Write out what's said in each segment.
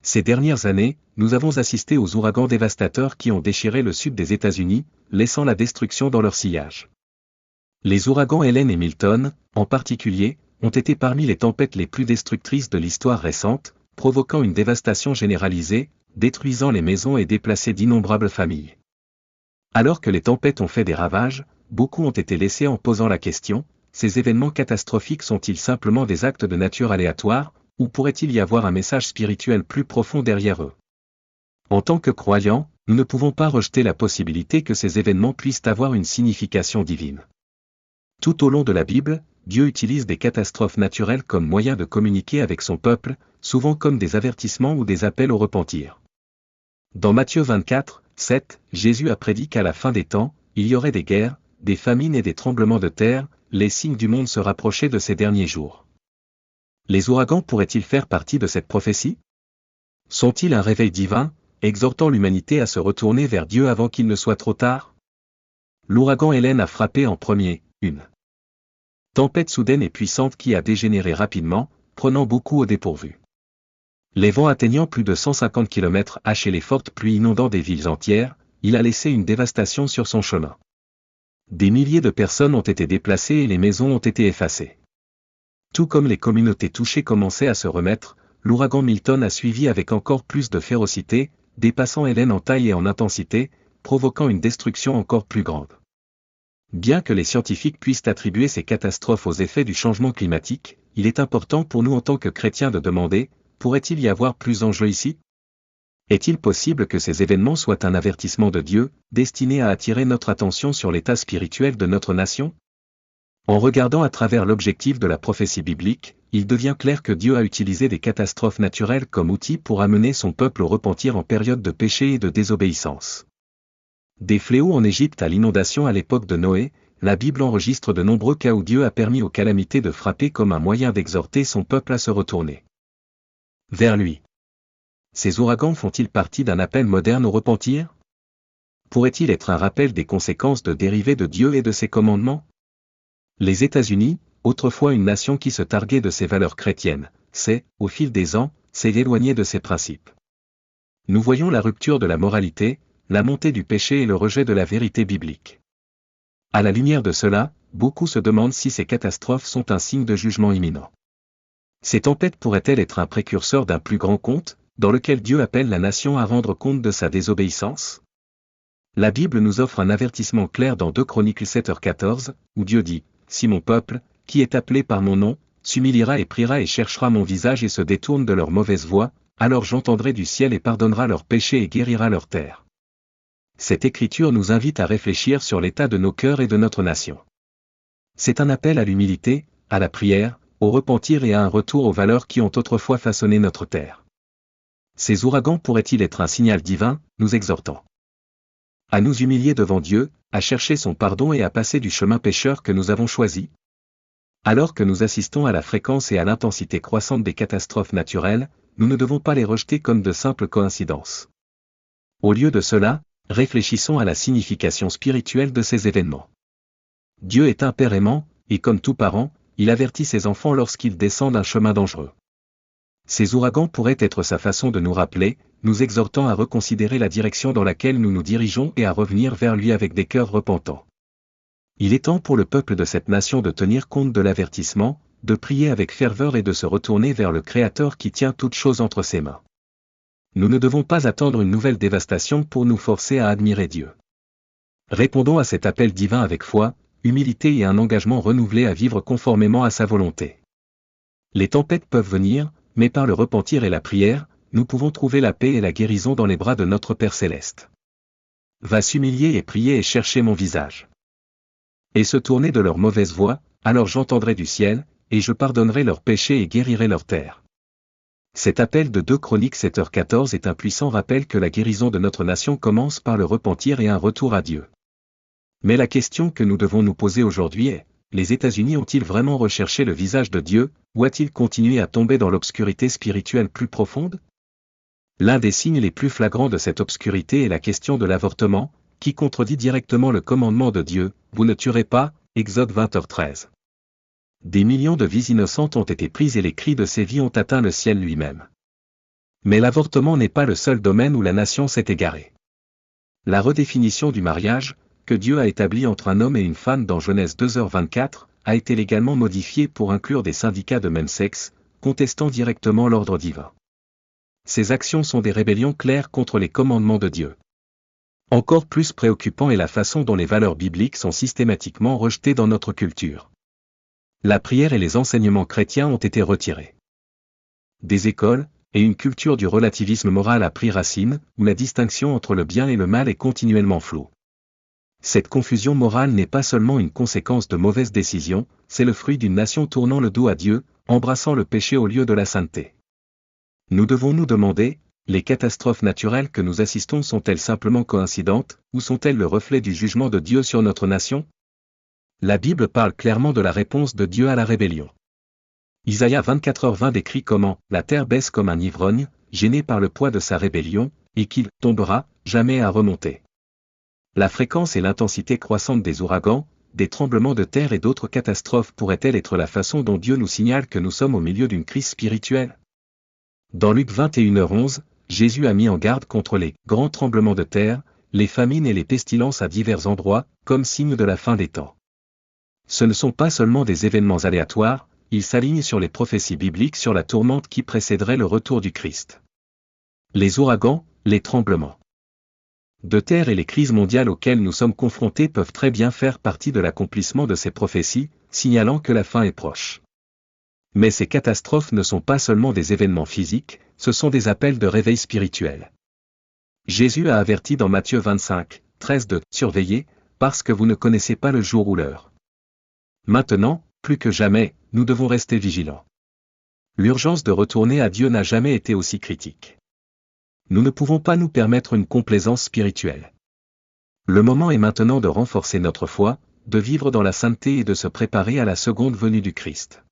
Ces dernières années, nous avons assisté aux ouragans dévastateurs qui ont déchiré le sud des États-Unis, laissant la destruction dans leur sillage. Les ouragans Helen et Milton, en particulier, ont été parmi les tempêtes les plus destructrices de l'histoire récente, provoquant une dévastation généralisée, détruisant les maisons et déplacé d'innombrables familles. Alors que les tempêtes ont fait des ravages, beaucoup ont été laissés en posant la question, ces événements catastrophiques sont-ils simplement des actes de nature aléatoire, ou pourrait-il y avoir un message spirituel plus profond derrière eux? En tant que croyants, nous ne pouvons pas rejeter la possibilité que ces événements puissent avoir une signification divine. Tout au long de la Bible, Dieu utilise des catastrophes naturelles comme moyen de communiquer avec son peuple, souvent comme des avertissements ou des appels au repentir. Dans Matthieu 24, 7, Jésus a prédit qu'à la fin des temps, il y aurait des guerres, des famines et des tremblements de terre, les signes du monde se rapprochaient de ces derniers jours. Les ouragans pourraient-ils faire partie de cette prophétie? Sont-ils un réveil divin, exhortant l'humanité à se retourner vers Dieu avant qu'il ne soit trop tard? L'ouragan Helen a frappé en premier, une tempête soudaine et puissante qui a dégénéré rapidement, prenant beaucoup au dépourvu. Les vents atteignant plus de 150 km/h et les fortes pluies inondant des villes entières, il a laissé une dévastation sur son chemin. Des milliers de personnes ont été déplacées et les maisons ont été effacées. Tout comme les communautés touchées commençaient à se remettre, l'ouragan Milton a suivi avec encore plus de férocité, dépassant Helen en taille et en intensité, provoquant une destruction encore plus grande. Bien que les scientifiques puissent attribuer ces catastrophes aux effets du changement climatique, il est important pour nous en tant que chrétiens de demander, pourrait-il y avoir plus en jeu ici? Est-il possible que ces événements soient un avertissement de Dieu, destiné à attirer notre attention sur l'état spirituel de notre nation? En regardant à travers l'objectif de la prophétie biblique, il devient clair que Dieu a utilisé des catastrophes naturelles comme outil pour amener son peuple au repentir en période de péché et de désobéissance. Des fléaux en Égypte à l'inondation à l'époque de Noé, la Bible enregistre de nombreux cas où Dieu a permis aux calamités de frapper comme un moyen d'exhorter son peuple à se retourner vers lui. Ces ouragans font-ils partie d'un appel moderne au repentir? Pourrait-il être un rappel des conséquences de dériver de Dieu et de ses commandements? Les États-Unis, autrefois une nation qui se targuait de ses valeurs chrétiennes, au fil des ans, s'est éloignée de ses principes. Nous voyons la rupture de la moralité, la montée du péché et le rejet de la vérité biblique. À la lumière de cela, beaucoup se demandent si ces catastrophes sont un signe de jugement imminent. Ces tempêtes pourraient-elles être un précurseur d'un plus grand conte, dans lequel Dieu appelle la nation à rendre compte de sa désobéissance? La Bible nous offre un avertissement clair dans 2 Chroniques 7h14, où Dieu dit, « Si mon peuple, qui est appelé par mon nom, s'humiliera et priera et cherchera mon visage et se détourne de leur mauvaise voie, alors j'entendrai du ciel et pardonnera leurs péchés et guérira leur terre. » Cette écriture nous invite à réfléchir sur l'état de nos cœurs et de notre nation. C'est un appel à l'humilité, à la prière, au repentir et à un retour aux valeurs qui ont autrefois façonné notre terre. Ces ouragans pourraient-ils être un signal divin, nous exhortant à nous humilier devant Dieu, à chercher son pardon et à passer du chemin pécheur que nous avons choisi? Alors que nous assistons à la fréquence et à l'intensité croissante des catastrophes naturelles, nous ne devons pas les rejeter comme de simples coïncidences. Au lieu de cela, réfléchissons à la signification spirituelle de ces événements. Dieu est un Père aimant, et comme tout parent, il avertit ses enfants lorsqu'ils descendent un chemin dangereux. Ces ouragans pourraient être sa façon de nous rappeler, nous exhortant à reconsidérer la direction dans laquelle nous nous dirigeons et à revenir vers lui avec des cœurs repentants. Il est temps pour le peuple de cette nation de tenir compte de l'avertissement, de prier avec ferveur et de se retourner vers le Créateur qui tient toutes choses entre ses mains. Nous ne devons pas attendre une nouvelle dévastation pour nous forcer à admirer Dieu. Répondons à cet appel divin avec foi, humilité et un engagement renouvelé à vivre conformément à sa volonté. Les tempêtes peuvent venir, mais par le repentir et la prière, nous pouvons trouver la paix et la guérison dans les bras de notre Père céleste. Va s'humilier et prier et chercher mon visage. Et se tourner de leur mauvaise voie, alors j'entendrai du ciel, et je pardonnerai leurs péchés et guérirai leur terre. Cet appel de 2 Chroniques 7h14 est un puissant rappel que la guérison de notre nation commence par le repentir et un retour à Dieu. Mais la question que nous devons nous poser aujourd'hui est, les États-Unis ont-ils vraiment recherché le visage de Dieu, ou a-t-il continué à tomber dans l'obscurité spirituelle plus profonde? L'un des signes les plus flagrants de cette obscurité est la question de l'avortement, qui contredit directement le commandement de Dieu, « Vous ne tuerez pas », Exode 20h13. Des millions de vies innocentes ont été prises et les cris de ces vies ont atteint le ciel lui-même. Mais l'avortement n'est pas le seul domaine où la nation s'est égarée. La redéfinition du mariage, que Dieu a établi entre un homme et une femme dans Genèse 2h24, a été légalement modifiée pour inclure des syndicats de même sexe, contestant directement l'ordre divin. Ces actions sont des rébellions claires contre les commandements de Dieu. Encore plus préoccupant est la façon dont les valeurs bibliques sont systématiquement rejetées dans notre culture. La prière et les enseignements chrétiens ont été retirés. Des écoles, et une culture du relativisme moral a pris racine, où la distinction entre le bien et le mal est continuellement floue. Cette confusion morale n'est pas seulement une conséquence de mauvaises décisions, c'est le fruit d'une nation tournant le dos à Dieu, embrassant le péché au lieu de la sainteté. Nous devons nous demander, les catastrophes naturelles que nous assistons sont-elles simplement coïncidentes, ou sont-elles le reflet du jugement de Dieu sur notre nation? La Bible parle clairement de la réponse de Dieu à la rébellion. Isaïe 24h20 décrit comment « la terre baisse comme un ivrogne, gêné par le poids de sa rébellion, et qu'il tombera, jamais à remonter ». La fréquence et l'intensité croissante des ouragans, des tremblements de terre et d'autres catastrophes pourraient-elles être la façon dont Dieu nous signale que nous sommes au milieu d'une crise spirituelle? Dans Luc 21h11, Jésus a mis en garde contre les « grands tremblements de terre », les famines et les pestilences à divers endroits, comme signe de la fin des temps. Ce ne sont pas seulement des événements aléatoires, ils s'alignent sur les prophéties bibliques sur la tourmente qui précéderait le retour du Christ. Les ouragans, les tremblements de terre et les crises mondiales auxquelles nous sommes confrontés peuvent très bien faire partie de l'accomplissement de ces prophéties, signalant que la fin est proche. Mais ces catastrophes ne sont pas seulement des événements physiques, ce sont des appels de réveil spirituel. Jésus a averti dans Matthieu 25:13 de « surveiller, parce que vous ne connaissez pas le jour ou l'heure ». Maintenant, plus que jamais, nous devons rester vigilants. L'urgence de retourner à Dieu n'a jamais été aussi critique. Nous ne pouvons pas nous permettre une complaisance spirituelle. Le moment est maintenant de renforcer notre foi, de vivre dans la sainteté et de se préparer à la seconde venue du Christ.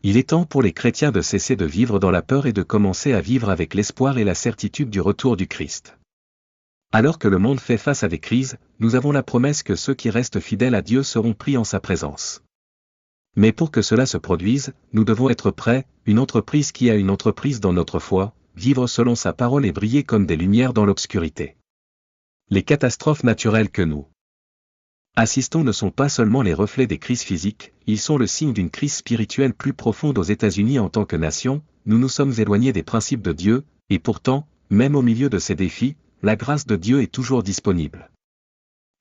Il est temps pour les chrétiens de cesser de vivre dans la peur et de commencer à vivre avec l'espoir et la certitude du retour du Christ. Alors que le monde fait face à des crises, nous avons la promesse que ceux qui restent fidèles à Dieu seront pris en sa présence. Mais pour que cela se produise, nous devons être prêts, une entreprise qui a une entreprise dans notre foi, vivre selon sa parole et briller comme des lumières dans l'obscurité. Les catastrophes naturelles que nous assistons ne sont pas seulement les reflets des crises physiques, ils sont le signe d'une crise spirituelle plus profonde aux États-Unis en tant que nation, nous nous sommes éloignés des principes de Dieu, et pourtant, même au milieu de ces défis, la grâce de Dieu est toujours disponible.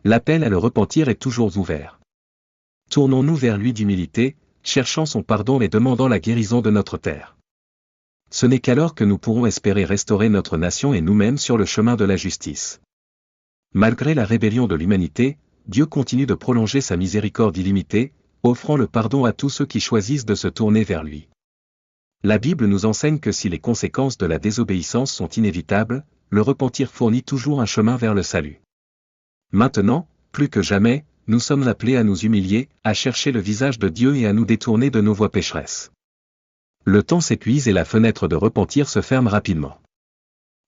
L'appel à le repentir est toujours ouvert. Tournons-nous vers lui d'humilité, cherchant son pardon et demandant la guérison de notre terre. Ce n'est qu'alors que nous pourrons espérer restaurer notre nation et nous-mêmes sur le chemin de la justice. Malgré la rébellion de l'humanité, Dieu continue de prolonger sa miséricorde illimitée, offrant le pardon à tous ceux qui choisissent de se tourner vers lui. La Bible nous enseigne que si les conséquences de la désobéissance sont inévitables, le repentir fournit toujours un chemin vers le salut. Maintenant, plus que jamais, nous sommes appelés à nous humilier, à chercher le visage de Dieu et à nous détourner de nos voies pécheresses. Le temps s'épuise et la fenêtre de repentir se ferme rapidement.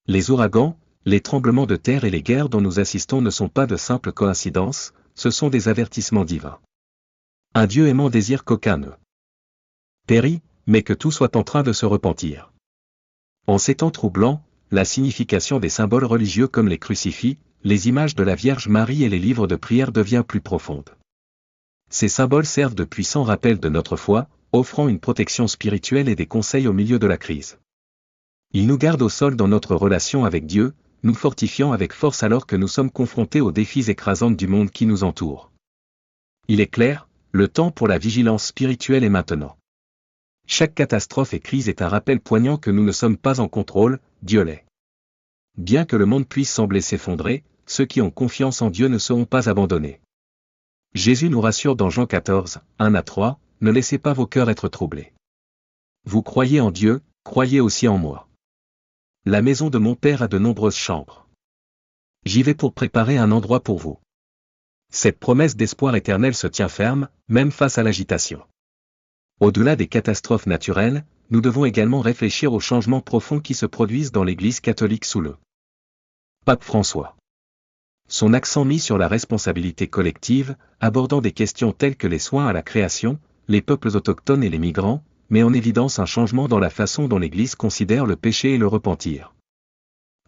Les ouragans, les tremblements de terre et les guerres dont nous assistons ne sont pas de simples coïncidences, ce sont des avertissements divins. Un Dieu aimant désire qu'aucun ne périsse, mais que tout soit en train de se repentir. En ces temps troublants, la signification des symboles religieux comme les crucifix, les images de la Vierge Marie et les livres de prière devient plus profonde. Ces symboles servent de puissants rappels de notre foi, offrant une protection spirituelle et des conseils au milieu de la crise. Ils nous gardent au sol dans notre relation avec Dieu, nous fortifiant avec force alors que nous sommes confrontés aux défis écrasants du monde qui nous entoure. Il est clair, le temps pour la vigilance spirituelle est maintenant. Chaque catastrophe et crise est un rappel poignant que nous ne sommes pas en contrôle, Dieu l'est. Bien que le monde puisse sembler s'effondrer, ceux qui ont confiance en Dieu ne seront pas abandonnés. Jésus nous rassure dans Jean 14, 1-3, « Ne laissez pas vos cœurs être troublés. Vous croyez en Dieu, croyez aussi en moi. La maison de mon Père a de nombreuses chambres. J'y vais pour préparer un endroit pour vous. » Cette promesse d'espoir éternel se tient ferme, même face à l'agitation. Au-delà des catastrophes naturelles, nous devons également réfléchir aux changements profonds qui se produisent dans l'Église catholique sous le Pape François. Son accent mis sur la responsabilité collective, abordant des questions telles que les soins à la création, les peuples autochtones et les migrants, met en évidence un changement dans la façon dont l'Église considère le péché et le repentir.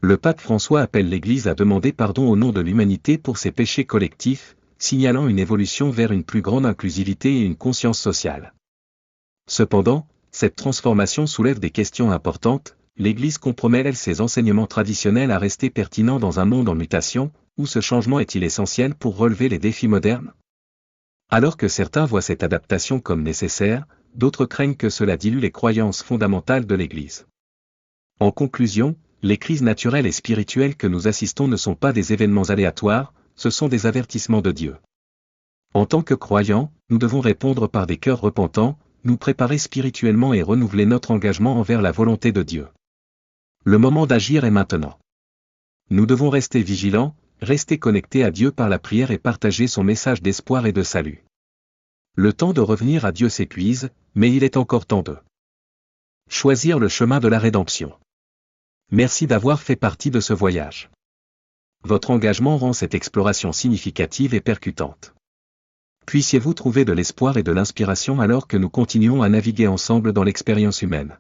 Le pape François appelle l'Église à demander pardon au nom de l'humanité pour ses péchés collectifs, signalant une évolution vers une plus grande inclusivité et une conscience sociale. Cependant, cette transformation soulève des questions importantes. L'Église compromet-elle ses enseignements traditionnels à rester pertinents dans un monde en mutation, ou ce changement est-il essentiel pour relever les défis modernes? Alors que certains voient cette adaptation comme nécessaire, d'autres craignent que cela dilue les croyances fondamentales de l'Église. En conclusion, les crises naturelles et spirituelles que nous assistons ne sont pas des événements aléatoires, ce sont des avertissements de Dieu. En tant que croyants, nous devons répondre par des cœurs repentants, nous préparer spirituellement et renouveler notre engagement envers la volonté de Dieu. Le moment d'agir est maintenant. Nous devons rester vigilants, rester connectés à Dieu par la prière et partager son message d'espoir et de salut. Le temps de revenir à Dieu s'épuise, mais il est encore temps de choisir le chemin de la rédemption. Merci d'avoir fait partie de ce voyage. Votre engagement rend cette exploration significative et percutante. Puissiez-vous trouver de l'espoir et de l'inspiration alors que nous continuons à naviguer ensemble dans l'expérience humaine.